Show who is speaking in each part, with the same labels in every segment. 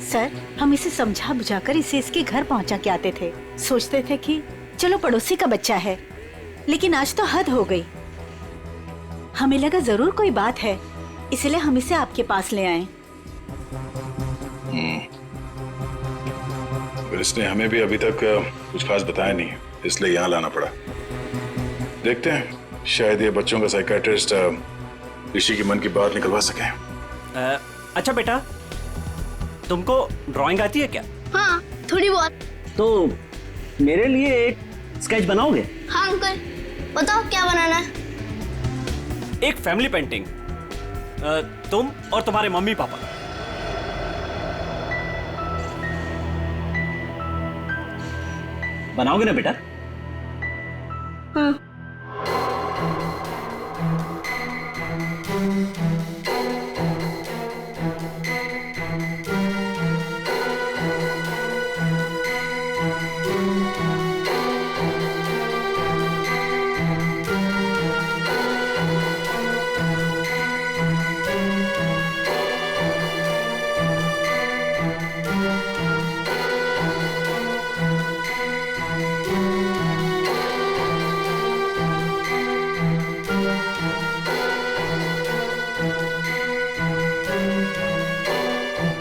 Speaker 1: Sir, हम इसे समझा बुझाकर इसे इसके घर पहुंचा के आते थे। सोचते थे कि चलो पड़ोसी का बच्चा है, लेकिन आज तो हद हो गई। हमें लगा जरूर कोई बात है, इसलिए हम इसे आपके पास ले आए।
Speaker 2: इसने हमें भी अभी तक कुछ खास बताया नहीं, इसलिए यहाँ लाना पड़ा। देखते हैं, शायद ये बच्चों का साइकियाट्रिस्ट ऋषि की मन की बात निकलवा सके।
Speaker 3: अच्छा बेटा, तुमको ड्राइंग आती है क्या?
Speaker 4: हाँ, थोड़ी बहुत।
Speaker 3: तो मेरे लिए एक स्केच बनाओगे?
Speaker 4: हाँ अंकल, बताओ क्या बनाना है?
Speaker 3: एक फैमिली पेंटिंग, तुम और तुम्हारे मम्मी पापा। बनाओगे ना बेटा?
Speaker 4: हाँ।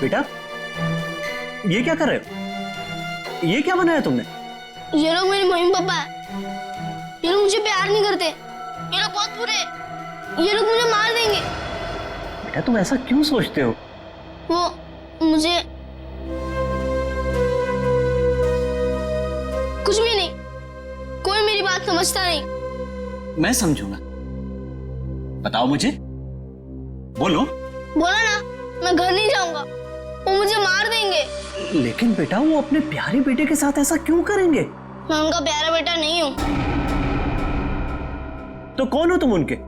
Speaker 3: बेटा, ये क्या कर रहे हो? ये क्या बनाया तुमने?
Speaker 4: ये लोग मेरे मम्मी पापा है। ये लोग मुझे प्यार नहीं करते। ये लोग बहुत बुरे हैं। ये लोग मुझे मार देंगे।
Speaker 3: बेटा तुम ऐसा क्यों सोचते हो?
Speaker 4: वो मुझे कुछ भी नहीं, कोई मेरी बात समझता नहीं।
Speaker 3: मैं समझूंगा। बताओ मुझे, बोलो।
Speaker 4: बोला ना, मैं घर नहीं जाऊंगा, वो मुझे मार देंगे।
Speaker 3: लेकिन बेटा वो अपने प्यारे बेटे के साथ ऐसा क्यों करेंगे?
Speaker 4: मैं उनका प्यारा बेटा नहीं हूँ।
Speaker 3: तो कौन हो तुम उनके?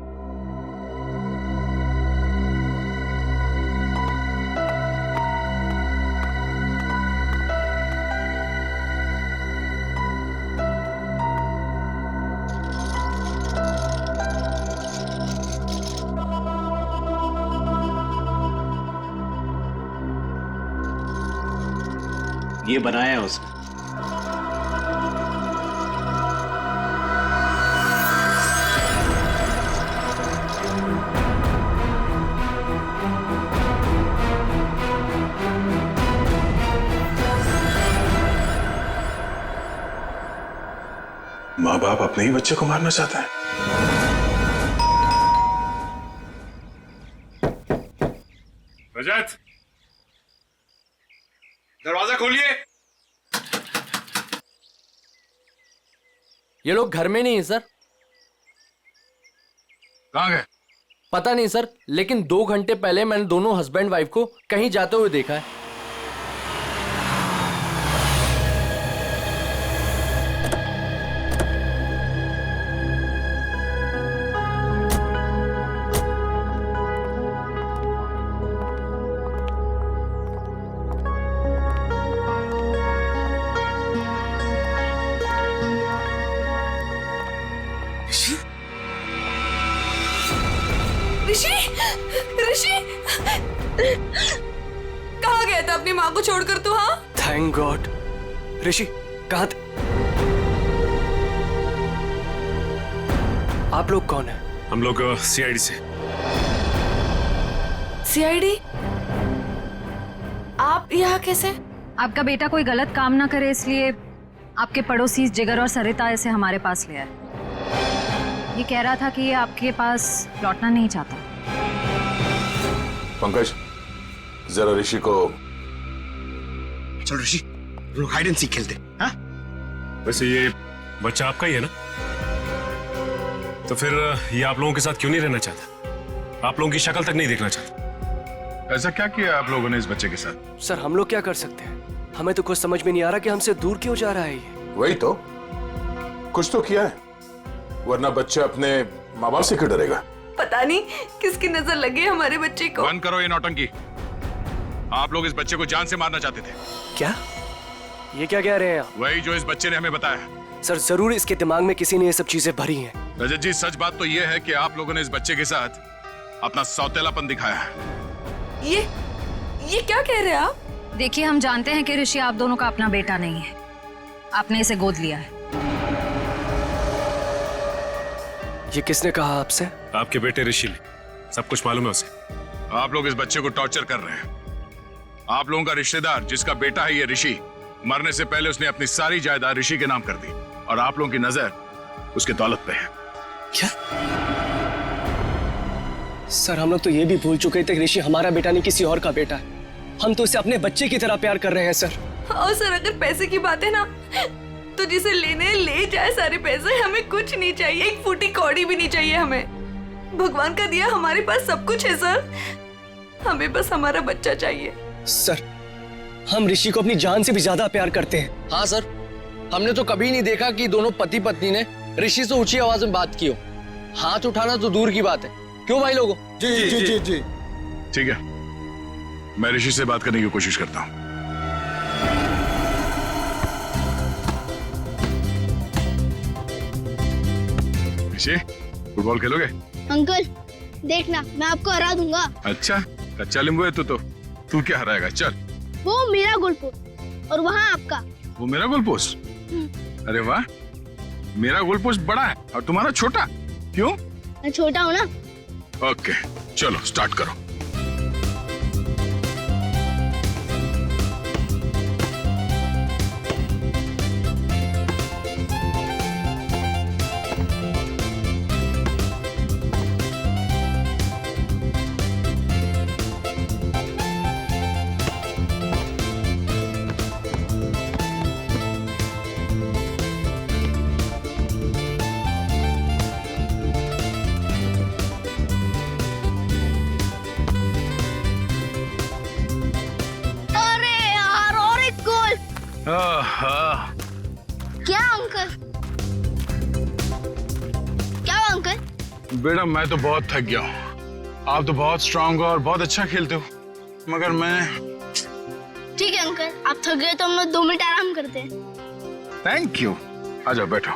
Speaker 3: ये बनाया है उसने।
Speaker 2: माँ बाप अपने ही बच्चे को मारना चाहते हैं। रजत, दरवाजा खोलिए।
Speaker 5: ये लोग घर में नहीं है सर।
Speaker 2: कहाँ गए?
Speaker 5: पता नहीं सर, लेकिन 2 घंटे पहले मैंने दोनों हस्बैंड वाइफ को कहीं जाते हुए देखा है।
Speaker 6: ऋषि, ऋषि, कहाँ गया था अपनी माँ को छोड़कर तू? हाँ,
Speaker 5: थैंक गॉड। ऋषि कहाँ थे? आप लोग कौन हैं?
Speaker 2: हम लोग सीआईडी से।
Speaker 6: सीआईडी? आप यहाँ कैसे?
Speaker 7: आपका बेटा कोई गलत काम ना करे इसलिए आपके पड़ोसी जिगर और सरिता इसे हमारे पास ले आए। ये कह रहा था कि ये आपके पास लौटना नहीं चाहता।
Speaker 2: पंकज, जरा ऋषि को।
Speaker 8: चलो ऋषि, लोग हाइड एंड सीक खेलते हैं। हाँ?
Speaker 9: वैसे ये बच्चा आपका ही है ना? तो फिर ये आप लोगों के साथ क्यों नहीं रहना चाहता? आप लोगों की शक्ल तक नहीं देखना चाहता?
Speaker 2: ऐसा क्या किया आप लोगों ने इस बच्चे के साथ?
Speaker 5: सर हम लोग क्या कर सकते हैं? हमें तो कुछ समझ में नहीं आ रहा कि हमसे दूर क्यों जा रहा है ये।
Speaker 2: वही तो, कुछ तो किया है, वरना बच्चा अपने माँ बाप से क्यों डरेगा?
Speaker 6: पता नहीं किसकी नजर लगी हमारे बच्चे को।
Speaker 2: बंद करो ये नौटंकी। आप लोग इस बच्चे को जान से मारना चाहते थे।
Speaker 5: क्या? ये क्या कह रहे हैं आप?
Speaker 2: वही जो इस बच्चे ने हमें बताया।
Speaker 5: सर जरूर इसके दिमाग में किसी ने ये सब चीजें भरी हैं।
Speaker 2: रजत जी, सच बात तो ये है कि आप लोगों ने इस बच्चे के साथ अपना सौतेलापन दिखाया है।
Speaker 6: ये क्या कह रहे हैं आप?
Speaker 7: देखिए, हम जानते हैं कि ऋषि आप दोनों का अपना बेटा नहीं है, आपने इसे गोद लिया है।
Speaker 5: ये किसने कहा आपसे?
Speaker 9: आपके बेटे ऋषि ने, सब कुछ मालूम है उसे।
Speaker 2: आप लोग इस बच्चे को टॉर्चर कर रहे हैं। आप लोगों का रिश्तेदार जिसका बेटा है ये ऋषि, मरने से पहले उसने अपनी सारी जायदाद ऋषि के नाम कर दी और आप लोगों की नजर उसके दौलत पे है।
Speaker 10: क्या? सर, हम लोग तो ये भी भूल चुके थे कि ऋषि हमारा बेटा नहीं, किसी और का बेटा है। हम तो इसे अपने बच्चे की तरह प्यार कर रहे हैं सर।
Speaker 6: और सर, अगर पैसे की बात है ना, तो जिसे लेने ले जाए सारे पैसे, हमें कुछ नहीं चाहिए, एक फूटी कौड़ी भी नहीं चाहिए हमें। भगवान का दिया हमारे पास सब कुछ है सर, हमें बस हमारा बच्चा चाहिए।
Speaker 10: सर, हम ऋषि को अपनी जान से भी ज्यादा प्यार करते हैं।
Speaker 5: हाँ सर, हमने तो कभी नहीं देखा कि दोनों पति पत्नी ने ऋषि से ऊंची आवाज में बात की हो। हाथ उठाना तो दूर की बात है। क्यों भाई लोगों?
Speaker 2: जी जी जी जी। ठीक है, मैं ऋषि से बात करने की कोशिश करता हूँ। ऋषि, फुटबॉल खेलोगे?
Speaker 4: अंकल देखना, मैं आपको हरा दूंगा।
Speaker 2: अच्छा, कच्चा नींबू है तू तू क्या हराएगा? चल।
Speaker 4: वो मेरा गोल पोस्ट और वहाँ आपका।
Speaker 2: वो मेरा गोल पोस्ट? अरे वाह, मेरा गोल पोस्ट बड़ा है और तुम्हारा छोटा, क्यों?
Speaker 4: मैं छोटा हूँ ना।
Speaker 2: ओके, चलो स्टार्ट करो।
Speaker 4: क्या अंकल? क्या हुआ अंकल?
Speaker 2: बेटा, मैं तो बहुत थक गया हूँ। आप तो बहुत स्ट्रांग हो और बहुत अच्छा खेलते हो, मगर मैं।
Speaker 4: ठीक है अंकल, आप थक गए तो हम लोग 2 मिनट आराम करते हैं।
Speaker 2: Thank you. आ जाओ, बैठो।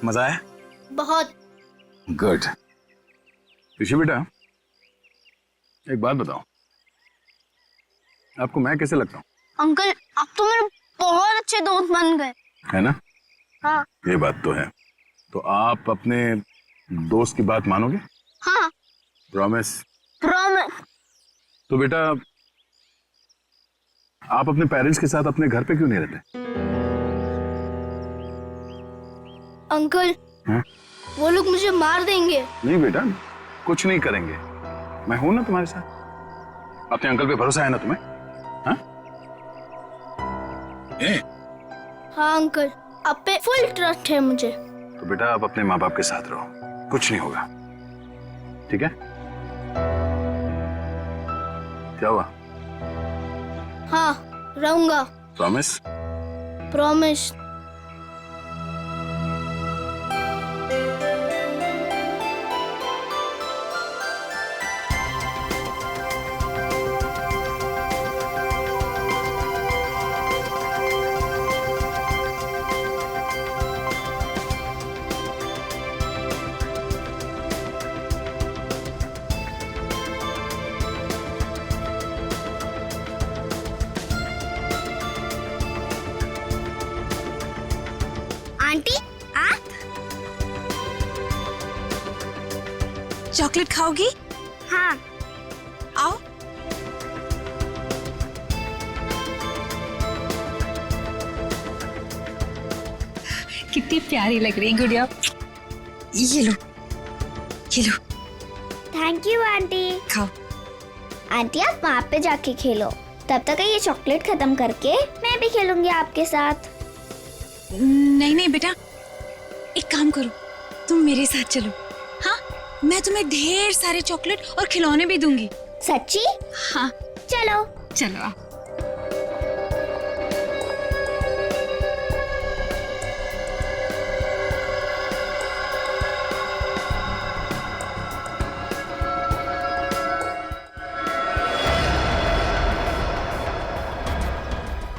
Speaker 2: मजा आया?
Speaker 4: बहुत।
Speaker 2: गुड। ऋषि बेटा, एक बात बताओ, आपको मैं कैसे लगता हूँ?
Speaker 4: अंकल, आप तो मेरे बहुत अच्छे दोस्त बन गए।
Speaker 2: है ना?
Speaker 4: हाँ।
Speaker 2: ये बात तो है। तो आप अपने दोस्त की बात मानोगे?
Speaker 4: हाँ।
Speaker 2: प्रॉमिस?
Speaker 4: प्रॉमिस।
Speaker 2: तो बेटा, आप अपने पेरेंट्स के साथ अपने घर पे क्यों नहीं रहते?
Speaker 4: अंकल,
Speaker 2: हाँ?
Speaker 4: वो लोग मुझे मार देंगे।
Speaker 2: नहीं बेटा, कुछ नहीं करेंगे, मैं हूं ना तुम्हारे साथ। अपने अंकल पे भरोसा है ना तुम्हें? हाँ?
Speaker 4: हाँ अंकल, आप पे फुल ट्रस्ट है मुझे।
Speaker 2: तो बेटा, आप अपने माँ बाप के साथ रहो, कुछ नहीं होगा, ठीक है? क्या हुआ?
Speaker 4: हाँ, रहूंगा।
Speaker 2: प्रॉमिस?
Speaker 4: प्रॉमिस।
Speaker 11: आंटी, आप चॉकलेट खाओगी?
Speaker 4: हाँ।
Speaker 11: आओ।
Speaker 7: कितनी प्यारी लग रही है गुड़िया।
Speaker 11: ये लो, ये लो।
Speaker 4: Thank you aunty.
Speaker 11: खाओ।
Speaker 4: आंटी, आप वहाँ पे जाके खेलो, तब तक ये चॉकलेट खत्म करके मैं भी खेलूंगी आपके साथ।
Speaker 11: नहीं नहीं बेटा, एक काम करो, तुम मेरे साथ चलो। हाँ, मैं तुम्हें ढेर सारे चॉकलेट और खिलौने भी दूंगी।
Speaker 4: सच्ची?
Speaker 11: हाँ
Speaker 4: चलो।
Speaker 11: चलो आओ।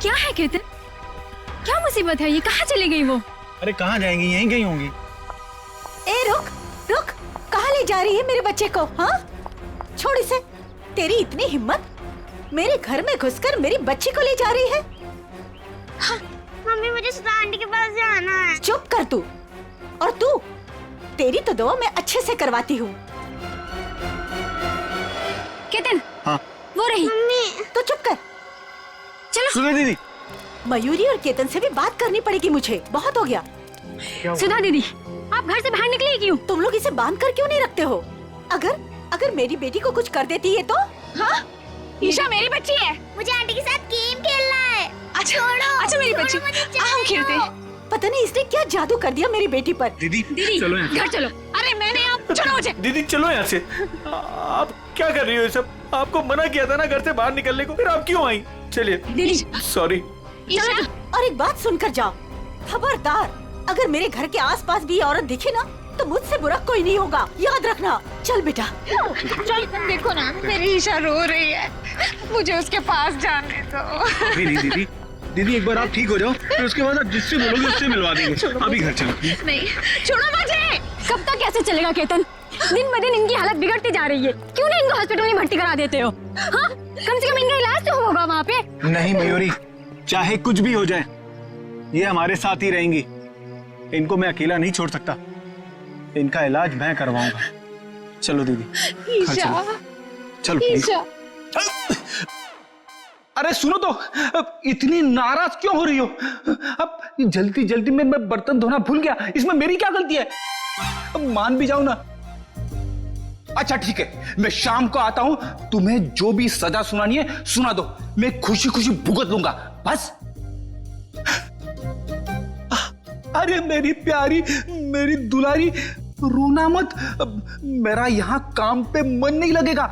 Speaker 7: क्या है केतन? क्या मुसीबत है? ये कहाँ चली गई वो?
Speaker 3: अरे कहाँ जाएंगी, यहीं गई होंगी।
Speaker 1: ए रुक रुक, कहाँ ले जा रही है मेरे बच्चे को? हाँ, छोड़ इसे। तेरी इतनी हिम्मत, मेरे घर में घुसकर मेरी बच्ची को ले जा रही है।
Speaker 4: मम्मी मुझे सुधा आंटी के पास जाना है।
Speaker 1: चुप कर तू। और तू, तेरी तो दुआ मैं अच्छे से करवाती हूँ।
Speaker 7: केतन,
Speaker 8: हाँ
Speaker 7: वो रही।
Speaker 4: मम्मी
Speaker 1: तो चुप कर।
Speaker 8: सुधा दीदी,
Speaker 1: मयूरी और केतन से भी बात करनी पड़ेगी मुझे, बहुत हो गया।
Speaker 7: सुधा दीदी, आप घर से बाहर निकली क्यों?
Speaker 1: तुम लोग इसे बांध कर क्यों नहीं रखते हो? अगर मेरी बेटी को कुछ कर देती है तो?
Speaker 11: हाँ ईशा मेरी बच्ची है।
Speaker 4: मुझे आंटी के साथ गेम खेलना है।
Speaker 11: अच्छा मेरी बच्ची, हम खेलते हैं।
Speaker 1: पता नहीं इसने क्या जादू कर दिया मेरी बेटी पर।
Speaker 8: दीदी
Speaker 11: चलो घर चलो। अरे मैंने आप चलो मुझे।
Speaker 3: दीदी चलो यहाँ से। आप क्या कर रही हो ये सब? आपको मना किया था ना घर से बाहर निकलने को, फिर आप क्यों आई? चलिए
Speaker 11: दीदी
Speaker 3: सॉरी।
Speaker 11: ईशा
Speaker 1: और एक बात सुनकर जाओ, खबरदार अगर मेरे घर के आसपास भी ये औरत दिखे ना तो मुझसे बुरा कोई नहीं होगा, याद रखना। चल बेटा
Speaker 11: चल। देखो ना मेरी ईशा रो रही है, मुझे उसके पास जाने दो।
Speaker 8: अभी नहीं दीदी, दीदी एक बार आप ठीक हो जाओ, फिर उसके बाद आप जिससे बोलोगे उससे मिलवा देंगे। अभी घर चलो।
Speaker 11: नहीं छोड़ो मुझे।
Speaker 7: कब तक ऐसे चलेगा केतन? दिन ब दिन इनकी हालत बिगड़ती जा रही है। क्यों नहीं इनको हॉस्पिटल में भर्ती करा देते हो? हाँ, कम से कम इनका इलाज तो होगा वहाँ पे।
Speaker 8: नहीं मयूरी, चाहे कुछ भी हो जाए ये हमारे साथ ही रहेंगी। इनको मैं अकेला नहीं छोड़ सकता, इनका इलाज मैं करवाऊंगा। चलो दीदी।
Speaker 11: ईशा,
Speaker 8: चलो प्लीज। अरे सुनो तो, इतनी नाराज क्यों हो रही हो? अब जल्दी जल्दी में मैं बर्तन धोना भूल गया, इसमें मेरी क्या गलती है? अब मान भी जाओ ना। अच्छा ठीक है, मैं शाम को आता हूं, तुम्हें जो भी सजा सुनानी है सुना दो, मैं खुशी खुशी भुगत लूंगा बस। अरे मेरी प्यारी, मेरी दुलारी, रोना मत, मेरा यहां काम पे मन नहीं लगेगा।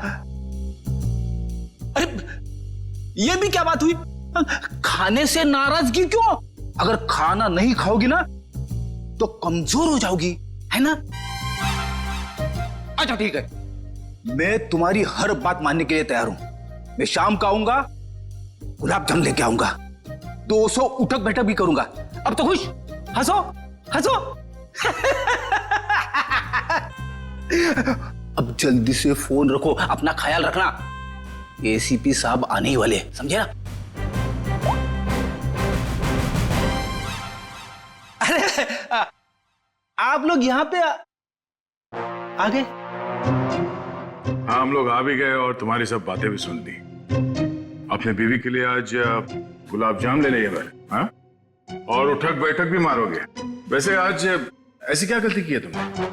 Speaker 8: अरे ये भी क्या बात हुई? खाने से नाराजगी क्यों? अगर खाना नहीं खाओगी ना तो कमजोर हो जाओगी, है ना? अच्छा ठीक है, मैं तुम्हारी हर बात मानने के लिए तैयार हूं। मैं शाम को आऊंगा, गुलाब जामुन लेके आऊंगा, 200 उठक बैठक भी करूंगा। अब तो खुश? हंसो हंसो। अब जल्दी से फोन रखो, अपना ख्याल रखना, एसीपी साहब आने ही वाले, समझे ना? अरे आप लोग यहाँ पे आ गए?
Speaker 2: हाँ, हम लोग आ भी गए और तुम्हारी सब बातें भी सुन ली। अपने बीवी के लिए आज गुलाब जाम लेने गए, हाँ? और उठक बैठक भी मारोगे। वैसे आज ऐसी क्या गलती की है तुमने?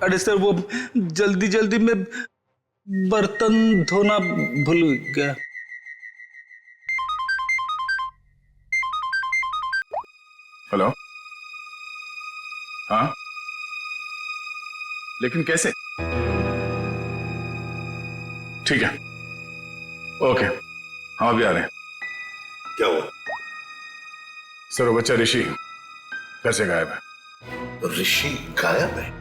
Speaker 8: अरे सर, वो जल्दी जल्दी में बर्तन धोना भूल गया।
Speaker 2: हेलो? हाँ, लेकिन कैसे? ठीक है, ओके, हम अभी आ रहे हैं।
Speaker 12: क्या हुआ?
Speaker 2: सर, वो बच्चा ऋषि घर से गायब है।
Speaker 12: ऋषि गायब है?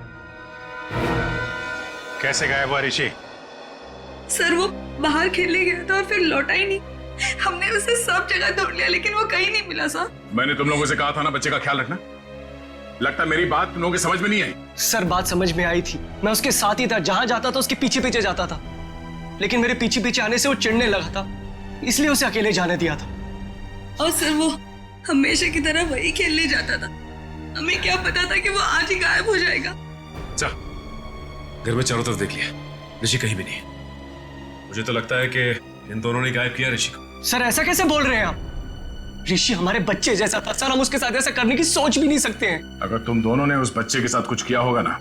Speaker 9: कैसे गायब हुआ ऋषि?
Speaker 6: सर वो बाहर खेलने गया था और फिर लौटा ही नहीं। हमने उसे सब जगह ढूंढ लिया लेकिन वो कहीं नहीं मिला सर।
Speaker 2: मैंने तुम लोगों से कहा था ना बच्चे का ख्याल रखना। लगता मेरी बात तुम लोगों की समझ में नहीं आई।
Speaker 10: सर बात समझ में आई थी, मैं उसके साथ ही था, जहां जाता था उसके पीछे पीछे जाता था, लेकिन मेरे पीछे पीछे आने से वो चिढ़ने लगा था, इसलिए उसे अकेले जाने दिया था।
Speaker 6: और सर वो हमेशा की तरह वही खेलने जाता था, हमें क्या पता था कि वो आज ही गायब हो जाएगा।
Speaker 9: चल, घर में चारों तरफ देख लिया, ऋषि कहीं भी नहीं है। मुझे तो लगता है कि इन दोनों ने गायब किया ऋषि को।
Speaker 10: सर ऐसा कैसे बोल रहे हैं आप? ऋषि हमारे बच्चे जैसा था सर, हम उसके साथ ऐसा करने की सोच भी नहीं सकते हैं।
Speaker 2: अगर तुम दोनों ने उस बच्चे के साथ कुछ किया होगा ना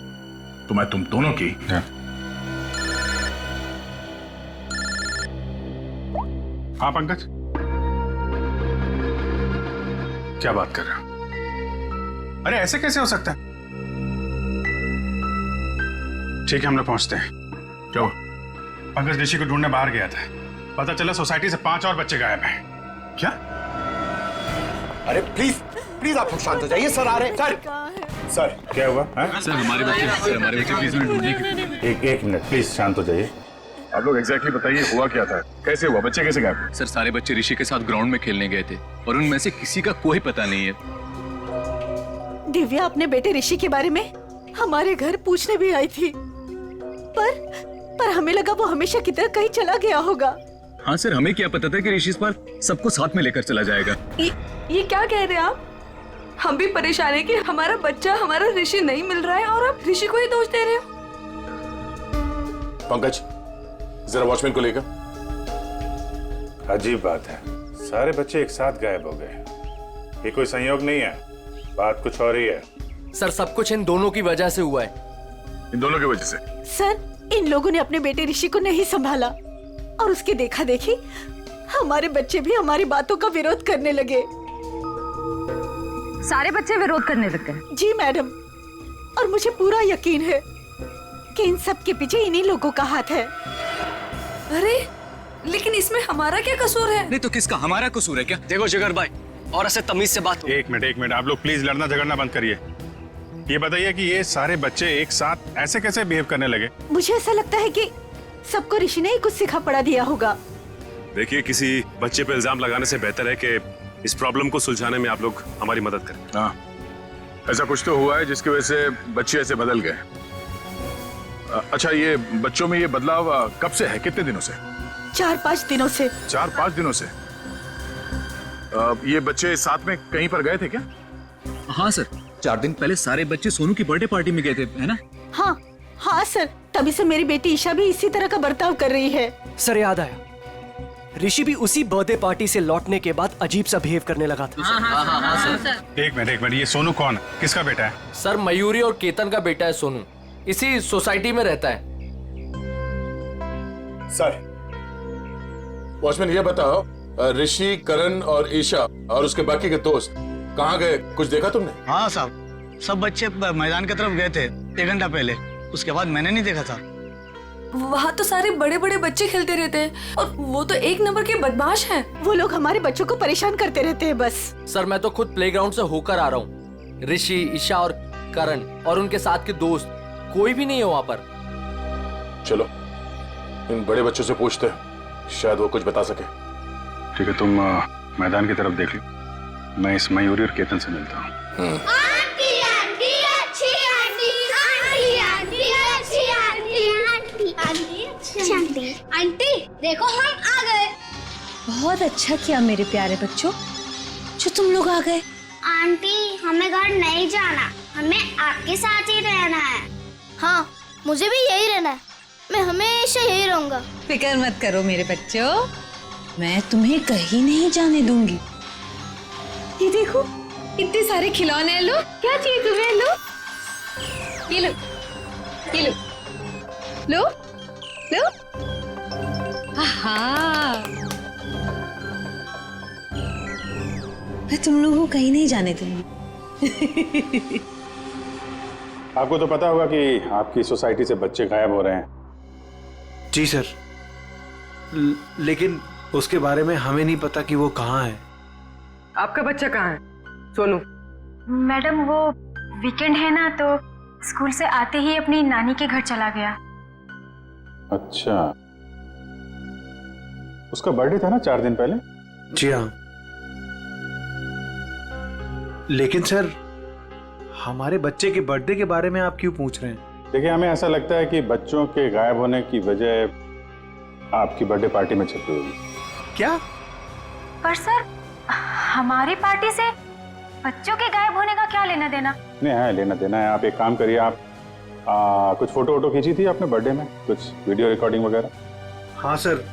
Speaker 2: तो मैं तुम दोनों की। हाँ पंकज, क्या बात कर रहे हो? अरे ऐसे कैसे हो सकता है? ठीक है, हम लोग पहुंचते हैं। क्यों? पंकज ऋषि को ढूंढने बाहर गया था, पता चला सोसाइटी से 5 और बच्चे गायब हैं। क्या?
Speaker 12: अरे प्लीज प्लीज आप लोग शांत हो जाइए, सर आ रहे हैं। सर
Speaker 2: क्या हुआ?
Speaker 12: सर हमारे बच्चे
Speaker 2: प्लीज मिनट,
Speaker 12: एक मिनट प्लीज शांत हो जाइए।
Speaker 2: आप लोग एग्जैक्टली बताइए हुआ क्या था, कैसे हुआ, बच्चे कैसे गायब?
Speaker 5: सर सारे बच्चे ऋषि के साथ ग्राउंड में खेलने गए थे और उनमें से किसी का कोई पता नहीं है।
Speaker 1: दिव्या अपने बेटे ऋषि के बारे में हमारे घर पूछने भी आई थी, पर पर हमें लगा वो हमेशा किधर कहीं चला गया होगा।
Speaker 8: हाँ सर, हमें क्या पता था कि ऋषि इस बार सबको साथ में लेकर चला जाएगा।
Speaker 6: ये क्या कह रहे हैं आप? हम भी परेशान है कि हमारा बच्चा, हमारा ऋषि नहीं मिल रहा है और आप ऋषि को ही दोष दे रहे हो।
Speaker 2: पंकज, जरा वॉचमैन को लेकर।
Speaker 13: अजीब बात है, सारे बच्चे एक साथ गायब हो गए। ये कोई संयोग नहीं है, बात कुछ और ही है।
Speaker 5: सर सब कुछ इन दोनों की वजह से हुआ है।
Speaker 2: इन दोनों की वजह से?
Speaker 1: सर, इन लोगों ने अपने बेटे ऋषि को नहीं संभाला और उसकी देखा देखी हमारे बच्चे भी हमारी बातों का विरोध करने लगे।
Speaker 7: सारे बच्चे विरोध करने लग गए?
Speaker 1: जी मैडम, और मुझे पूरा यकीन है कि इन सब के पीछे इन्हीं लोगों का हाथ है।
Speaker 6: अरे लेकिन इसमें हमारा क्या कसूर है?
Speaker 8: नहीं तो किसका हमारा कसूर है क्या?
Speaker 10: देखो जिगर भाई, और ऐसे तमीज से बात हो।
Speaker 13: एक मिनट, आप लोग प्लीज लड़ना झगड़ना बंद करिए। ये बताइए कि ये सारे बच्चे एक साथ ऐसे कैसे बिहेव करने लगे?
Speaker 1: मुझे ऐसा लगता है कि सबको ऋषि ने ही कुछ सिखा पड़ा दिया होगा।
Speaker 9: देखिए, किसी बच्चे पे इल्जाम लगाने से बेहतर है कि इस प्रॉब्लम को सुलझाने में आप लोग हमारी मदद करें।
Speaker 2: हाँ, ऐसा कुछ तो हुआ है जिसकी वजह से बच्चे ऐसे बदल गए। अच्छा, ये बच्चों में ये बदलाव कब से है, कितने दिनों से?
Speaker 1: 4-5 दिनों से।
Speaker 2: 4-5 दिनों से? ये बच्चे साथ में कहीं पर गए थे क्या?
Speaker 8: हाँ सर, 4 दिन पहले सारे बच्चे सोनू की बर्थडे पार्टी में गए थे, है ना?
Speaker 1: हाँ सर, तभी से मेरी बेटी ईशा भी इसी तरह का बर्ताव कर रही है।
Speaker 10: सर याद आया, ऋषि भी उसी बर्थडे पार्टी से लौटने के बाद अजीब सा बिहेव करने लगा था।
Speaker 13: एक मिनट, ये सोनू कौन है? किसका बेटा है?
Speaker 5: सर मयूरी और केतन का बेटा है सोनू, इसी सोसाइटी में रहता है।
Speaker 2: सर, वॉचमैन ये बताओ, ऋषि, करण और ईशा और उसके बाकी के दोस्त कहाँ गए, कुछ देखा तुमने?
Speaker 14: हाँ साहब, सब बच्चे मैदान की तरफ गए थे 1 घंटा पहले, उसके बाद मैंने नहीं देखा था।
Speaker 6: वहाँ तो सारे बड़े बड़े बच्चे खेलते रहते हैं और वो तो एक नंबर के बदमाश हैं।
Speaker 1: वो लोग हमारे बच्चों को परेशान करते रहते हैं बस।
Speaker 5: सर मैं तो खुद प्लेग्राउंड से होकर आ रहा हूँ। ऋषि, ईशा और करण और उनके साथ के दोस्त कोई भी नहीं है वहाँ पर।
Speaker 2: चलो इन बड़े बच्चों से पूछते हैं, शायद वो कुछ बता सके।
Speaker 13: ठीक है, तुम मैदान की तरफ देख लो, मैं इस मयूरी और केतन से मिलता हूँ।
Speaker 4: आंटी देखो हम आ गए।
Speaker 11: बहुत अच्छा किया मेरे प्यारे बच्चों जो तुम लोग आ गए।
Speaker 4: आंटी हमें घर नहीं जाना, हमें आपके साथ ही रहना है। हाँ मुझे भी यही रहना है, मैं हमेशा यही रहूंगा।
Speaker 11: फिक्र मत करो मेरे बच्चों, मैं तुम्हें कहीं नहीं जाने दूंगी। ये देखो इतने सारे खिलौने हैं, लो क्या चाहिए तुम्हें, लो ये लो, ये लो, लो लो। हाँ मैं तुम लोगों को कहीं नहीं जाने दूंगी।
Speaker 13: आपको तो पता होगा कि आपकी सोसाइटी से बच्चे गायब हो रहे हैं।
Speaker 3: जी सर, लेकिन उसके बारे में हमें नहीं पता कि वो कहाँ है।
Speaker 15: आपका बच्चा कहाँ है सोनू?
Speaker 7: मैडम वो वीकेंड है ना, तो स्कूल से आते ही अपनी नानी के घर चला गया।
Speaker 13: अच्छा, उसका बर्थडे था ना 4 दिन पहले?
Speaker 3: जी हाँ, लेकिन सर हमारे बच्चे के बर्थडे के बारे में आप क्यों पूछ रहे हैं?
Speaker 13: देखिए, हमें ऐसा लगता है कि बच्चों के गायब होने की वजह आपकी बर्थडे पार्टी में छिपी हुई।
Speaker 3: क्या?
Speaker 7: पर सर हमारी पार्टी से बच्चों के गायब होने का क्या लेना देना?
Speaker 13: नहीं है, लेना देना है। आप एक काम करिए, आप कुछ फोटो वोटो खींची थी आपने बर्थडे में, कुछ वीडियो रिकॉर्डिंग वगैरह?
Speaker 3: हाँ सर,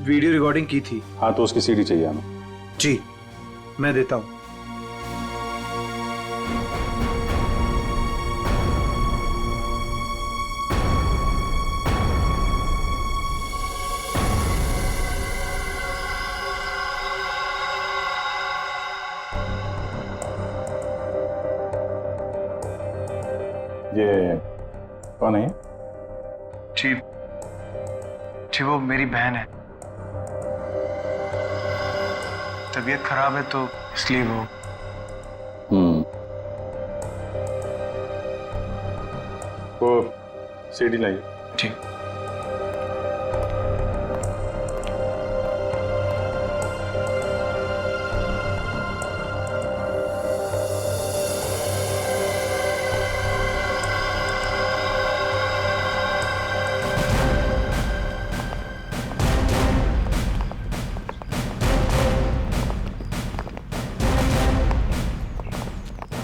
Speaker 3: वीडियो रिकॉर्डिंग की थी।
Speaker 13: हाँ तो उसकी सीडी चाहिए हमें।
Speaker 3: जी मैं देता हूँ।
Speaker 13: ये कौन है?
Speaker 14: जी वो मेरी बहन है, तबीयत खराब है तो इसलिए वो।
Speaker 13: वो सीडी लाइए।
Speaker 14: ठीक।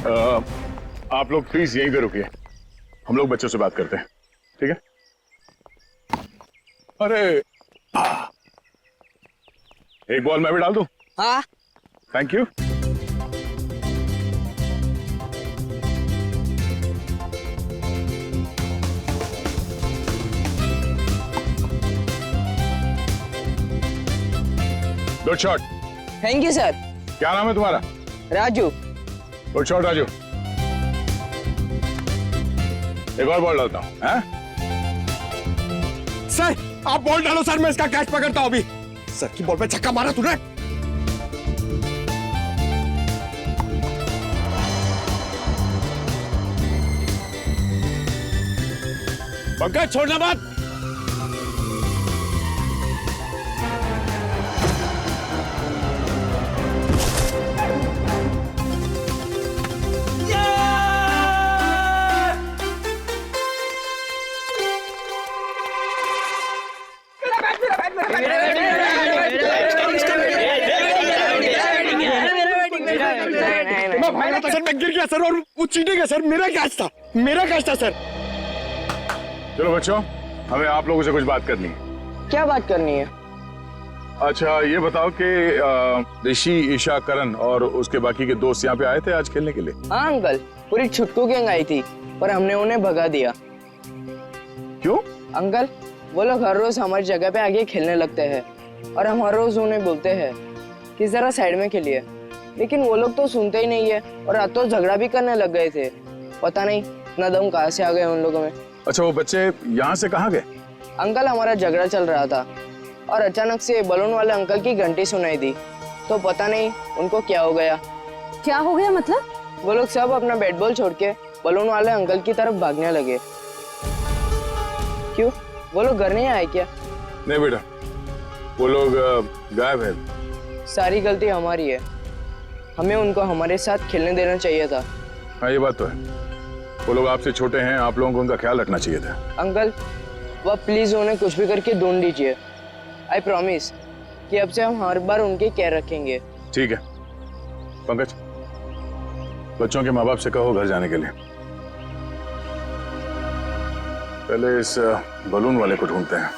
Speaker 2: आप लोग प्लीज यहीं पे रुकिए, हम लोग बच्चों से बात करते हैं, ठीक है? अरे एक बॉल मैं भी डाल दूं?
Speaker 5: हाँ।
Speaker 2: Thank you. Good shot.
Speaker 5: Thank you sir.
Speaker 2: क्या नाम है तुम्हारा?
Speaker 5: राजू।
Speaker 2: Good shot Raju. एक और बॉल डालता हूं। हैं?
Speaker 12: सर आप बॉल डालो सर, मैं इसका कैच पकड़ता हूं अभी। सर की बॉल पे छक्का मारा तूने। पंकज छोड़ना मत। सर मैं गिर गया सर, और वो चीटिंग है सर, मेरा कैच था सर।
Speaker 2: चलो बच्चों, हमें आप लोगों से कुछ बात करनी है।
Speaker 5: क्या बात करनी है?
Speaker 2: अच्छा ये बताओ कि ऋषि, ईशा, करण और उसके बाकी के दोस्त यहाँ पे आए थे आज खेलने के लिए?
Speaker 5: हाँ अंकल, पूरी छुटकू गैंग आई थी पर हमने उन्हें भगा दिया।
Speaker 2: क्यों?
Speaker 5: अंकल वो लोग हर रोज हमारी जगह पे आके खेलने लगते हैं और हम हर रोज उन्हें बोलते हैं कि जरा साइड में खेलिए, लेकिन वो लोग तो सुनते ही नहीं है और आज तो झगड़ा भी करने लग गए थे। पता नहीं इतना दम कहाँ से आ गए उन लोगों में।
Speaker 2: अच्छा वो बच्चे यहाँ से कहाँ गए?
Speaker 5: अंकल हमारा झगड़ा चल रहा था और अचानक से बलून वाले अंकल की घंटी सुनाई दी, तो पता नहीं उनको क्या हो गया।
Speaker 7: क्या हो गया मतलब?
Speaker 5: वो लोग सब अपना बैट बॉल छोड़ के बलून वाले अंकल की तरफ भागने लगे। क्यों, वो लोग घर नहीं आए क्या?
Speaker 2: नहीं बेटा, वो लोग गायब है।
Speaker 5: सारी गलती हमारी है, हमें उनको हमारे साथ खेलने देना चाहिए था।
Speaker 2: हाँ ये बात तो है, वो लोग आपसे छोटे हैं, आप लोगों को उनका ख्याल रखना चाहिए था।
Speaker 5: अंकल वह प्लीज उन्हें कुछ भी करके ढूंढ दीजिए। आई प्रॉमिस कि अब से हम हर बार उनकी केयर रखेंगे।
Speaker 2: ठीक है पंकज, बच्चों के माँ बाप से कहो घर जाने के लिए। पहले इस बलून वाले को ढूंढते हैं।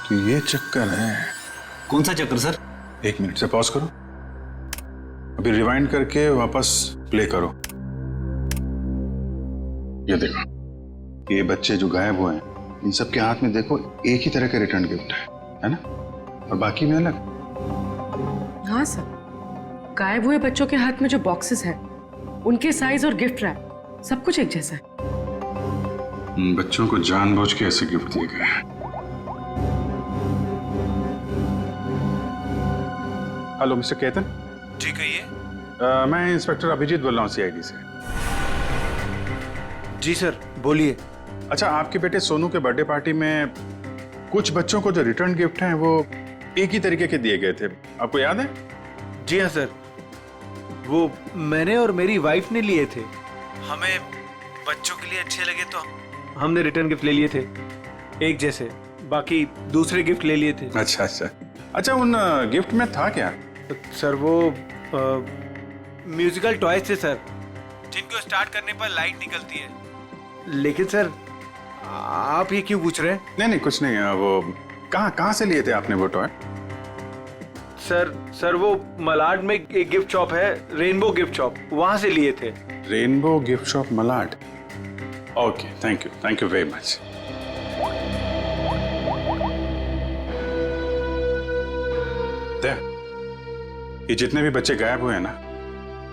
Speaker 2: तो ये चक्कर है।
Speaker 13: कौन सा चक्कर सर? एक मिनट से पॉज करो, अभी रिवाइंड करके वापस प्ले करो। ये देखो, ये बच्चे जो गायब हुए हैं इन सब के हाथ में देखो एक ही तरह का रिटर्न गिफ्ट है ना? और बाकी में अलग।
Speaker 15: हाँ सर, गायब हुए बच्चों के हाथ में जो बॉक्सेस हैं उनके साइज और गिफ्ट रैप सब कुछ एक जैसा है।
Speaker 13: बच्चों को जानबूझ के ऐसे गिफ्ट दिए गए हैं। Hello mister Ketan.
Speaker 3: जी कहिए।
Speaker 13: मैं इंस्पेक्टर अभिजीत बोल रहा हूँ सीआईडी से।
Speaker 3: जी सर बोलिए।
Speaker 13: अच्छा, आपके बेटे सोनू के बर्थडे पार्टी में कुछ बच्चों को जो रिटर्न गिफ्ट हैं वो एक ही तरीके के दिए गए थे, आपको याद है?
Speaker 3: जी हाँ सर, वो मैंने और मेरी वाइफ ने लिए थे। हमें बच्चों के लिए अच्छे लगे तो हमने रिटर्न गिफ्ट ले लिए थे एक जैसे, बाकी दूसरे गिफ्ट ले लिए थे।
Speaker 13: अच्छा अच्छा अच्छा, उन गिफ्ट में था क्या?
Speaker 3: सर वो म्यूजिकल टॉयज थे सर, जिनको स्टार्ट करने पर लाइट निकलती है। लेकिन सर आप ये क्यों पूछ रहे हैं?
Speaker 13: नहीं कुछ नहीं, वो कहाँ से लिए थे आपने वो टॉय?
Speaker 3: सर वो मलाड में एक गिफ्ट शॉप है, रेनबो गिफ्ट शॉप, वहां से लिए थे।
Speaker 13: Rainbow gift shop Malad. Okay, thank you very much. ये जितने भी बच्चे गायब हुए हैं ना,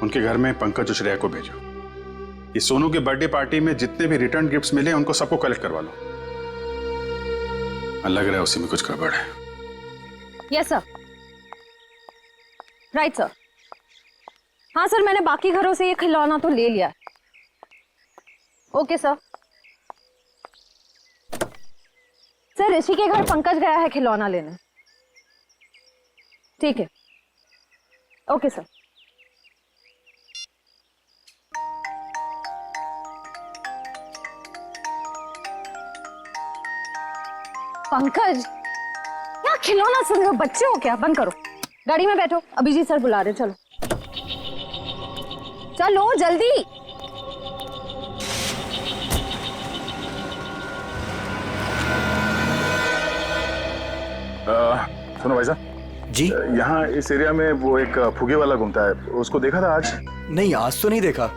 Speaker 13: उनके घर में पंकज और श्रेया को भेजो। ये सोनू के बर्थडे पार्टी में जितने भी रिटर्न गिफ्ट्स मिले उनको सबको कलेक्ट करवा लो। लग रहा है उसी में कुछ गड़बड़ है।
Speaker 7: Yes sir, right sir. हाँ सर, मैंने बाकी घरों से ये खिलौना तो ले लिया। Okay sir. सर ऋषि के घर पंकज गया है खिलौना लेने। ठीक है, ओके सर। पंकज, क्या खिलौना सुन रहे हो? बच्चे हो क्या? बंद करो, गाड़ी में बैठो, अभिजीत सर बुला रहे। चलो चलो जल्दी।
Speaker 2: सुनो भाई साहब जी, यहाँ इस एरिया में वो एक फुगे वाला घूमता है, उसको देखा था आज?
Speaker 10: नहीं, आज तो नहीं देखा।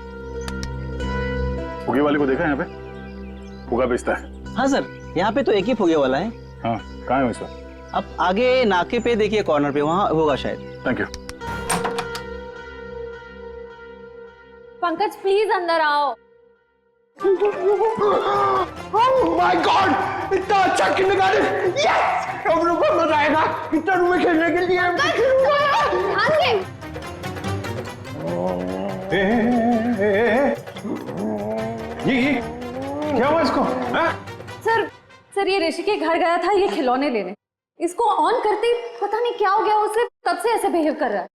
Speaker 2: फुगे वाले को देखा यहाँ पे? फुगा बेचता है?
Speaker 16: हाँ सर, यहाँ पे तो एक ही फुगे वाला है।
Speaker 2: हाँ, कहाँ है वैसा?
Speaker 16: अब आगे नाके पे देखिए, कॉर्नर पे, वहाँ होगा शायद।
Speaker 2: Thank you.
Speaker 7: पंकज प्लीज अंदर आओ।
Speaker 12: ओह माय गॉड, इतना अच्छा किंडरगार्टन! यस, हम लोग को मजा आएगा इतना रूम में खेलने के लिए।
Speaker 2: ये क्या हुआ इसको?
Speaker 7: सर ये ऋषि के घर गया था ये खिलौने लेने, इसको ऑन करते ही पता नहीं क्या हो गया उसे, तब से ऐसे बिहेव कर रहा है।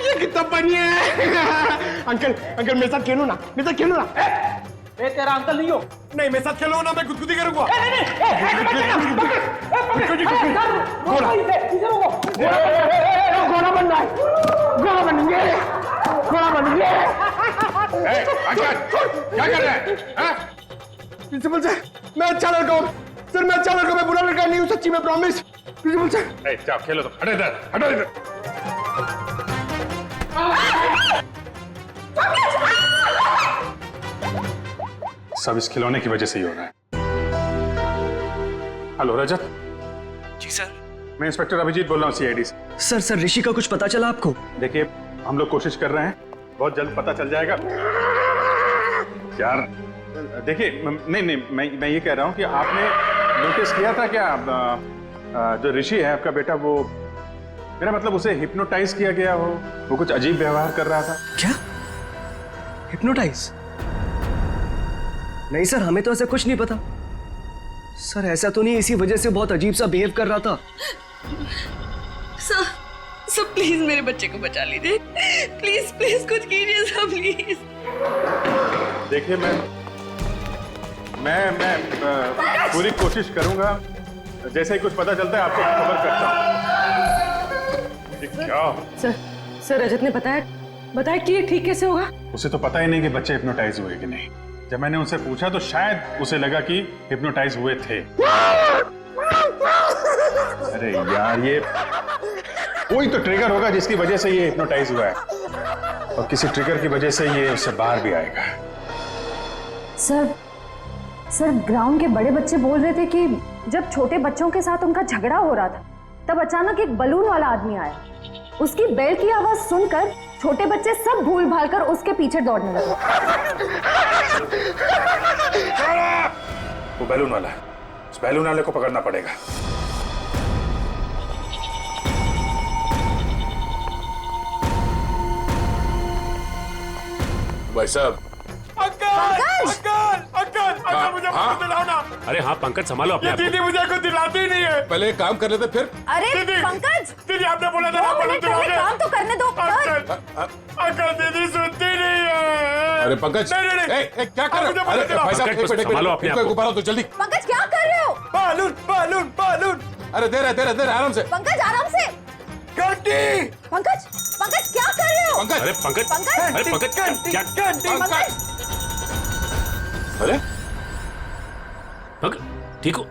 Speaker 12: ये कितना बढ़िया है। अंकल अंकल मेरे साथ खेलो ना, मेरे साथ खेलो ना। ए तेरा अंकल नहीं हो? नहीं, मेरे साथ खेलो ना, मैं गुदगुदी करूंगा। घोड़ा बनना है, घोड़ा बनेंगे, घोड़ा बनेंगे।
Speaker 2: क्या कर रहे हैं?
Speaker 12: प्रिंसिपल सर, मैं अच्छा लड़का हूँ सर, मैं अच्छा लड़का, मैं बुरा लड़का नहीं हूँ, सच्ची में प्रॉमिस। प्रिंसिपल सर
Speaker 2: जाओ खेलो, तो हटो इधर, हटो इधर।
Speaker 13: सब इस खिलौने की वजह से ही हो रहा है। हेलो रजत।
Speaker 10: जी सर।
Speaker 13: मैं इंस्पेक्टर अभिजीत बोल रहा हूँ, सीआईडी से।
Speaker 10: सर ऋषि का कुछ पता चला आपको?
Speaker 13: देखिए, हम लोग कोशिश कर रहे हैं, बहुत जल्द पता चल जाएगा यार। देखिए, नहीं, मैं ये कह रहा हूँ कि आपने नोटिस किया था क्या, जो ऋषि है आपका बेटा, वो, मेरा मतलब उसे हिप्नोटाइज किया गया हो, वो कुछ अजीब व्यवहार कर रहा था।
Speaker 10: क्या? हिप्नोटाइज? नहीं सर, हमें तो ऐसा कुछ नहीं पता। सर ऐसा तो नहीं, इसी वजह से बहुत अजीब सा बिहेव कर रहा था।
Speaker 6: सर प्लीज मेरे बच्चे को बचा लीजिए, प्लीज प्लीज कुछ कीजिए सर, प्लीज।
Speaker 13: देखिए, मैं पूरी कोशिश करूंगा, जैसे ही कुछ पता चलता है आपको खबर करता हूँ। क्या?
Speaker 15: सर रजत ने बताया कि ये ठीक कैसे होगा?
Speaker 13: उसे तो पता ही नहीं कि बच्चे हिप्नोटाइज हुए कि नहीं। जब मैंने उनसे पूछा तो शायद उसे लगा कि हिप्नोटाइज हुए थे। अरे यार, ये कोई तो ट्रिगर होगा जिसकी वजह से ये हिप्नोटाइज हुआ है, और किसी ट्रिगर की वजह से ये उससे बाहर भी आएगा।
Speaker 7: सर ग्राउंड के बड़े बच्चे बोल रहे थे कि जब छोटे बच्चों के साथ उनका झगड़ा हो रहा था, तब अचानक एक बलून वाला आदमी आया। उसकी बेल की आवाज सुनकर छोटे बच्चे सब भूल भाल कर उसके पीछे दौड़ने लगे।
Speaker 13: वो बैलून वाला है, उस बैलून वाले को पकड़ना पड़ेगा।
Speaker 2: भाई साहब।
Speaker 12: अंकल मुझे कुछ दिलाओ ना।
Speaker 9: अरे हाँ पंकज, संभालो अपने आप को।
Speaker 12: दीदी मुझे कुछ दिलाती ही नहीं है।
Speaker 2: पहले एक काम कर लेते फिर।
Speaker 7: अरे पंकज,
Speaker 12: दीदी आपने बोला था
Speaker 7: काम तो करने दो।
Speaker 12: अंकल दीदी सुनती नहीं है।
Speaker 2: अरे पंकज,
Speaker 12: नहीं
Speaker 2: क्या कर रहे हो? अरे भाई साहब,
Speaker 9: संभालो अपने आप को।
Speaker 2: ऊपर आओ तो जल्दी।
Speaker 7: पंकज क्या कर रहे हो?
Speaker 12: बालून।
Speaker 2: अरे दे रहे आराम से।
Speaker 7: पंकज आराम से।
Speaker 12: घंटी।
Speaker 7: पंकज क्या कर रहे हो?
Speaker 2: पंकज,
Speaker 9: अरे पंकज, अरे पंकज क्या?
Speaker 2: अरे
Speaker 9: पंकज ठीक हो?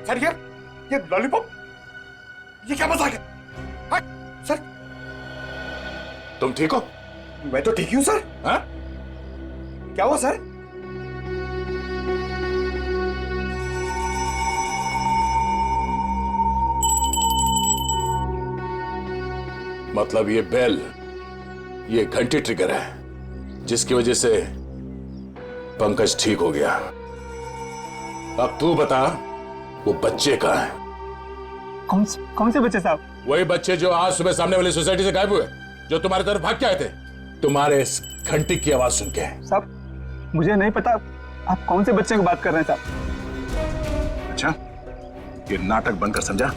Speaker 12: सर ये लॉलीपॉप, ये क्या मजाक है? सर
Speaker 2: तुम ठीक हो?
Speaker 12: मैं तो ठीक ही हूँ सर।
Speaker 2: हाँ?
Speaker 12: क्या हुआ सर?
Speaker 2: मतलब ये बेल, ये घंटी ट्रिगर है जिसकी वजह से पंकज ठीक हो गया। अब तू बता, वो बच्चे कहाँ हैं?
Speaker 8: कौन से बच्चे साहब?
Speaker 2: वही बच्चे जो आज सुबह सामने वाली सोसाइटी से गायब हुए, जो तुम्हारी तरफ भाग के आए थे, तुम्हारे इस घंटी की आवाज सुन के।
Speaker 8: साहब मुझे नहीं पता आप कौन से बच्चे की बात कर रहे हैं साहब।
Speaker 2: अच्छा, ये नाटक बंद कर, समझा?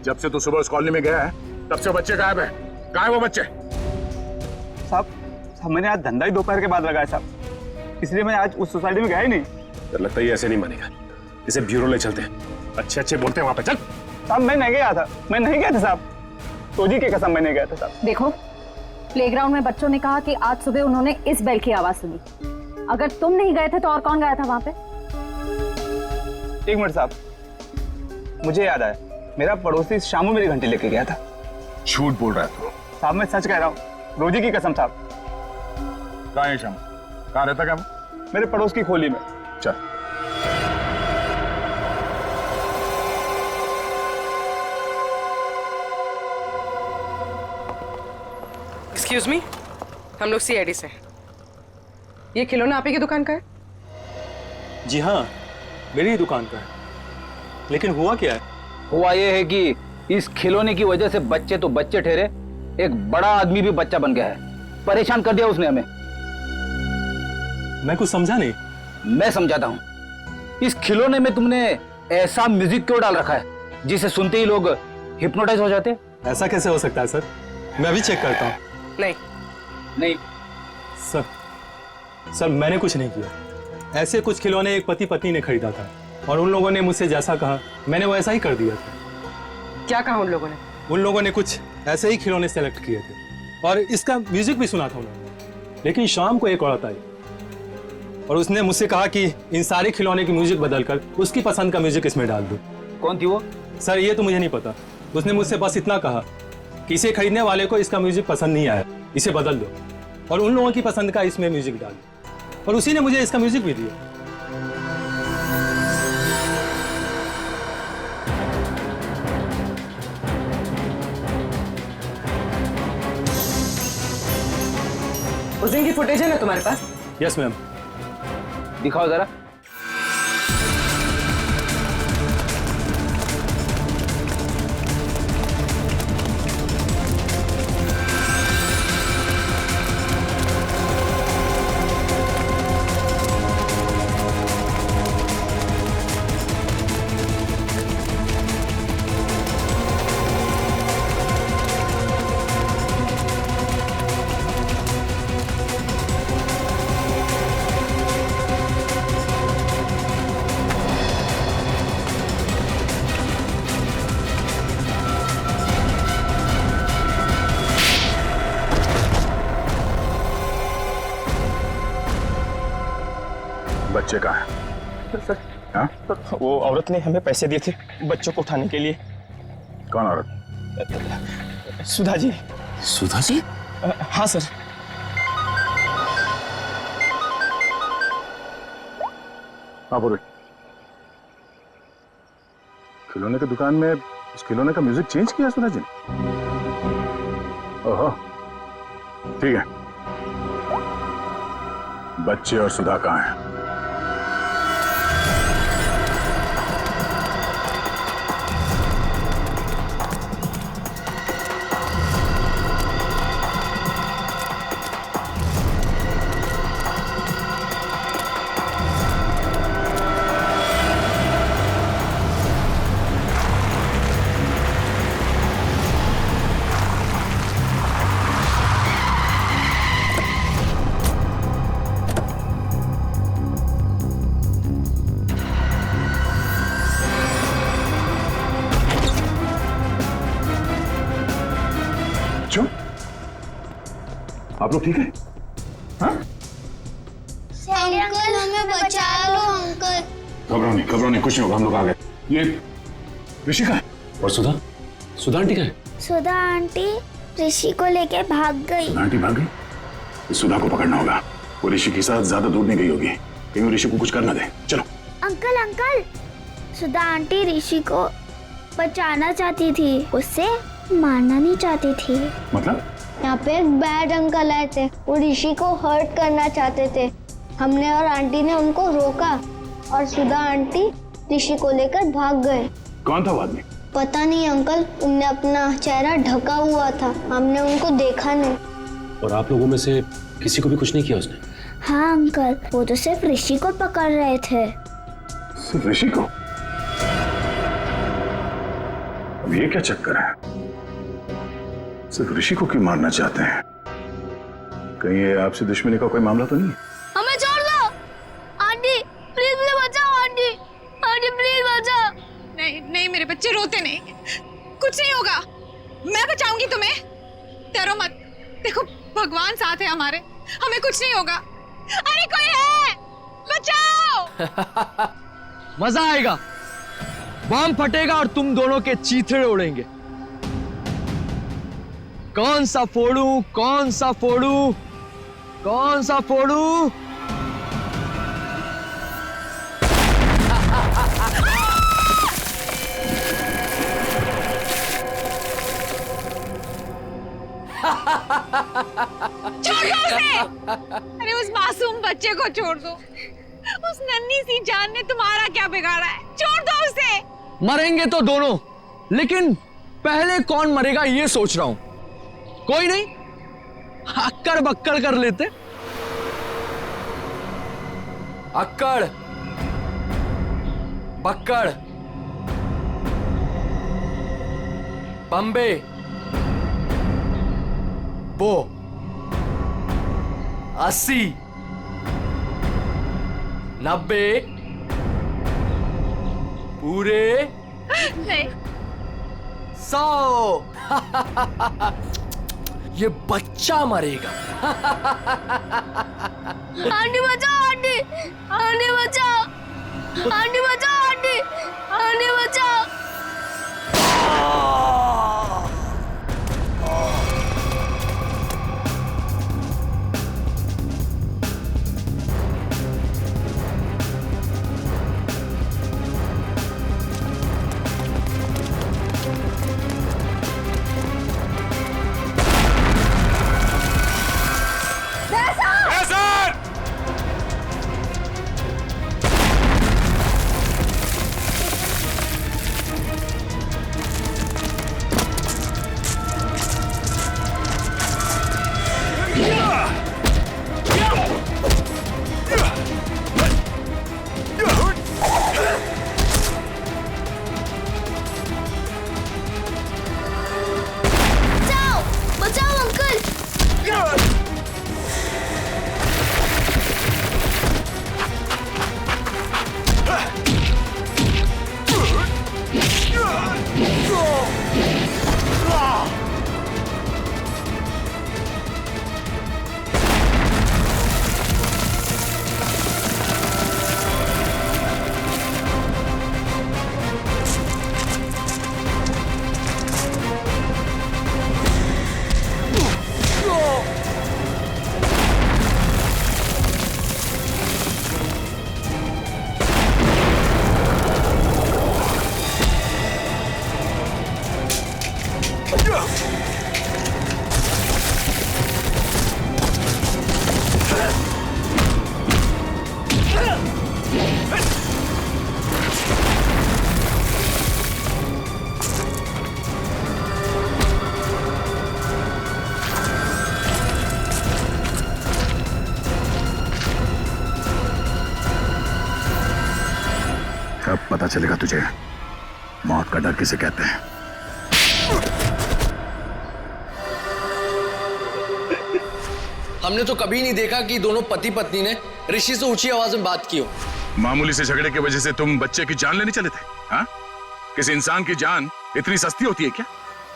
Speaker 2: जब से तू सुबह उस कॉलोनी में गया है तब से बच्चे गायब है। कहाँ है वो बच्चे?
Speaker 8: साहब मैंने आज धंधा ही दोपहर के बाद लगाया साहब, इसलिए मैं आज उस सोसाइटी में गया ही नहीं।
Speaker 9: तो लगता है ये ऐसे नहीं मानेगा, इसे ब्यूरो ले चलते हैं, अच्छे अच्छे बोलते हैं वहां पे। चल।
Speaker 8: साहब मैं नहीं गया था, मैं नहीं गया था साहब, तोजी की कसम मैं नहीं गया था साहब।
Speaker 7: देखो, प्लेग्राउंड में बच्चों ने कहा कि आज सुबह उन्होंने इस बेल की आवाज सुनी। अगर तुम नहीं गए थे तो और कौन गया था वहां पे?
Speaker 8: एक मिनट साहब, मुझे याद आया, मेरा पड़ोसी शामू मेरी घंटी लेके गया था।
Speaker 2: झूठ बोल रहा है तू?
Speaker 8: साहब मैं सच कह रहा हूँ, रोजी की कसम साहब।
Speaker 2: कहाँ है शामू? कहाँ रहता क्या?
Speaker 8: मेरे पड़ोस की खोली में।
Speaker 2: चल।
Speaker 15: एक्सक्यूज मी, हम लोग सीआईडी से। ये खिलौना आप ही की दुकान का है?
Speaker 3: जी हाँ, मेरी ही दुकान का है। लेकिन हुआ क्या है?
Speaker 14: हुआ ये है कि इस खिलौने की वजह से बच्चे तो बच्चे ठहरे, एक बड़ा आदमी भी बच्चा बन गया है। परेशान कर दिया उसने हमें।
Speaker 3: मैं कुछ समझा नहीं।
Speaker 14: मैं समझाता हूँ। इस खिलौने में तुमने ऐसा म्यूजिक क्यों डाल रखा है जिसे सुनते ही लोग हिप्नोटाइज हो जाते?
Speaker 3: ऐसा कैसे हो सकता है सर? मैं अभी चेक करता हूँ।
Speaker 14: नहीं
Speaker 3: सर मैंने कुछ नहीं किया। ऐसे कुछ खिलौने एक पति पत्नी ने खरीदा था और उन लोगों ने मुझसे जैसा कहा मैंने वैसा ही कर दिया था।
Speaker 15: क्या कहा उन लोगों ने?
Speaker 3: उन लोगों ने कुछ ऐसे ही खिलौने सेलेक्ट किए थे और इसका म्यूजिक भी सुना था उन्होंने। लेकिन शाम को एक औरत आई और उसने मुझसे कहा कि इन सारे खिलौने की म्यूजिक बदलकर उसकी पसंद का म्यूजिक इसमें डाल दो।
Speaker 14: कौन थी वो?
Speaker 3: सर ये तो मुझे नहीं पता। उसने मुझसे बस इतना कहा कि इसे खरीदने वाले को इसका म्यूजिक पसंद नहीं आया, इसे बदल दो और उन लोगों की पसंद का इसमें म्यूजिक डाल दो। और उसी ने मुझे इसका म्यूजिक भी दिया।
Speaker 15: उस दिन की फुटेज है ना तुम्हारे पास?
Speaker 3: Yes ma'am.
Speaker 14: दिखाओ जरा।
Speaker 2: बच्चे कहाँ हैं?
Speaker 12: सर,
Speaker 2: हाँ?
Speaker 12: वो औरत ने हमें पैसे दिए थे बच्चों को उठाने के लिए।
Speaker 2: कौन औरत?
Speaker 12: सुधा जी।
Speaker 2: सुधा जी?
Speaker 12: हाँ सर।
Speaker 2: हाँ बोलो। खिलौने की दुकान में उस खिलौने का म्यूजिक चेंज किया सुधा जी ने? ओहो, ठीक है। बच्चे और सुधा कहाँ हैं? आप लोग ठीक है? हाँ?
Speaker 4: अंकल हमें बचा लो अंकल।
Speaker 2: घबराओ नहीं, कुछ नहीं होगा, हम लोग आ गए। ये ऋषि का है?
Speaker 9: और सुधा? सुधा आंटी कहाँ है?
Speaker 4: सुधा आंटी ऋषि को लेके भाग गई।
Speaker 2: सुधा आंटी भाग गई? इस सुधा को पकड़ना होगा। वो ऋषि के साथ ज्यादा दूर नहीं गई होगी, कहीं ऋषि को कुछ करना दे। चलो।
Speaker 4: अंकल सुधा आंटी ऋषि को बचाना चाहती थी, उससे मारना नहीं चाहती थी।
Speaker 2: मतलब?
Speaker 4: यहाँ पे एक बैड अंकल आए थे, वो ऋषि को हर्ट करना चाहते थे। हमने और आंटी ने उनको रोका और सुधा आंटी ऋषि को लेकर भाग गए।
Speaker 2: कौन था वो आदमी?
Speaker 4: पता नहीं अंकल, उनने अपना चेहरा ढका हुआ था, हमने उनको देखा नहीं।
Speaker 9: और आप लोगों में से किसी को भी कुछ नहीं किया उसने?
Speaker 4: हाँ अंकल, वो तो सिर्फ ऋषि को पकड़ रहे थे।
Speaker 2: सिर्फ ऋषि को? अब ये क्या चक्कर है? सिर्फ ऋषि को क्यों मारना चाहते हैं? कहीं ये आपसे दुश्मनी का कोई मामला तो नहीं है?
Speaker 4: हमें छोड़ दो आंटी, प्लीज मुझे बचाओ आंटी, आंटी प्लीज बचाओ।
Speaker 11: नहीं नहीं मेरे बच्चे रोते नहीं, कुछ नहीं होगा, मैं बचाऊंगी तुम्हें, डरो मत। देखो भगवान साथ है हमारे, हमें कुछ नहीं होगा। अरे कोई है, बचाओ।
Speaker 10: मजा आएगा, बम फटेगा और तुम दोनों के चीथड़े उड़ेंगे। कौन सा फोड़ूं, कौन सा फोड़ूं, कौन सा फोड़ूं?
Speaker 11: छोड़ दो उसे। अरे उस मासूम बच्चे को छोड़ दो, उस नन्ही सी जान ने तुम्हारा क्या बिगाड़ा है, छोड़ दो उसे।
Speaker 10: मरेंगे तो दोनों, लेकिन पहले कौन मरेगा ये सोच रहा हूं। कोई नहीं, अक्कड़ बक्कड़ कर लेते। अक्कड़ बक्कड़ बम्बे बो 80 90 पूरे
Speaker 11: नहीं
Speaker 10: 100। ये बच्चा मरेगा।
Speaker 4: आंटी बचाओ आंटी, आंटी बचाओ, आंटी बचाओ आंटी, आंटी बचाओ।
Speaker 2: अब पता चलेगा तुझे मौत का डर किसे कहते हैं।
Speaker 10: हमने तो कभी नहीं देखा कि दोनों पति पत्नी ने ऋषि से ऊंची आवाज में बात की हो।
Speaker 2: मामूली से झगड़े की वजह से तुम बच्चे की जान लेने चले थे? हाँ? किसी इंसान की जान इतनी सस्ती होती है क्या?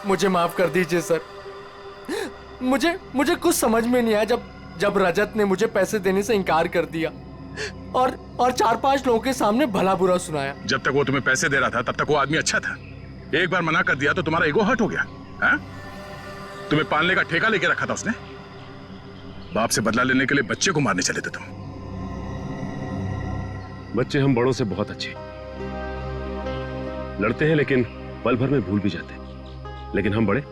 Speaker 10: मुझे माफ कर दीजिए सर, मुझे कुछ समझ में नहीं आया जब रजत ने मुझे पैसे देने से इनकार कर दिया और 4-5 लोगों के सामने भला बुरा सुनाया।
Speaker 2: जब तक वो तुम्हें पैसे दे रहा था तब तक वो आदमी अच्छा था। एक बार मना कर दिया तो तुम्हारा ईगो हर्ट हो गया। हाँ? तुम्हें पालने का ठेका लेके रखा था उसने। बाप से बदला लेने के लिए बच्चे को मारने चले थे तुम।
Speaker 9: बच्चे हम बड़ों से बहुत अच्छे लड़ते हैं, लेकिन पल भर में भूल भी जाते हैं। लेकिन हम बड़े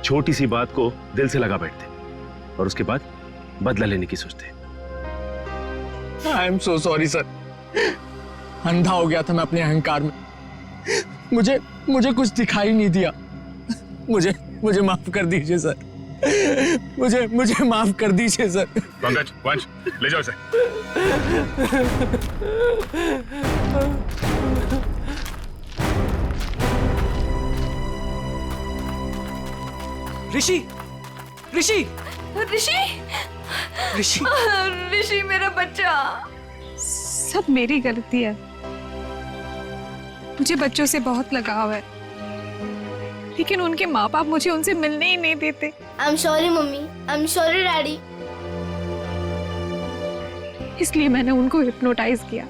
Speaker 9: छोटी सी बात को दिल से लगा बैठते और उसके बाद बदला लेने की सोचते हैं।
Speaker 10: I am so sorry sir.
Speaker 12: अंधा हो गया था मैं अपने अहंकार में। मुझे कुछ दिखाई नहीं दिया। मुझे माफ कर दीजिए सर। मुझे माफ कर दीजिए सर।
Speaker 2: पंकज, वंश, ले जाओ इसे।
Speaker 10: ऋषि ऋषि
Speaker 6: ऋषि
Speaker 10: ऋषि
Speaker 6: ऋषि मेरा बच्चा।
Speaker 11: सब मेरी गलती है। मुझे बच्चों से बहुत लगाव है, लेकिन उनके माँ बाप मुझे उनसे मिलने ही नहीं देते।
Speaker 4: I am sorry mummy, I am sorry daddy.
Speaker 11: इसलिए मैंने उनको हिप्नोटाइज किया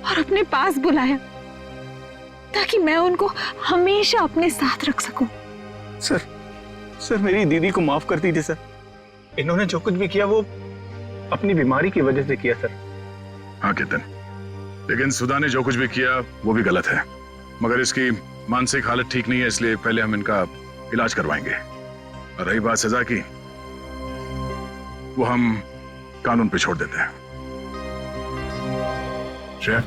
Speaker 11: और अपने पास बुलाया ताकि मैं उनको हमेशा अपने साथ रख सकूं।
Speaker 8: सर मेरी दीदी को माफ कर दीजिए सर। इन्होंने जो कुछ भी किया वो अपनी बीमारी की वजह से किया सर।
Speaker 2: हाँ केतन, लेकिन सुधा ने जो कुछ भी किया वो भी गलत है। मगर इसकी मानसिक हालत ठीक नहीं है, इसलिए पहले हम इनका इलाज करवाएंगे। और रही बात सजा की, वो हम कानून पे छोड़ देते हैं। श्रेया,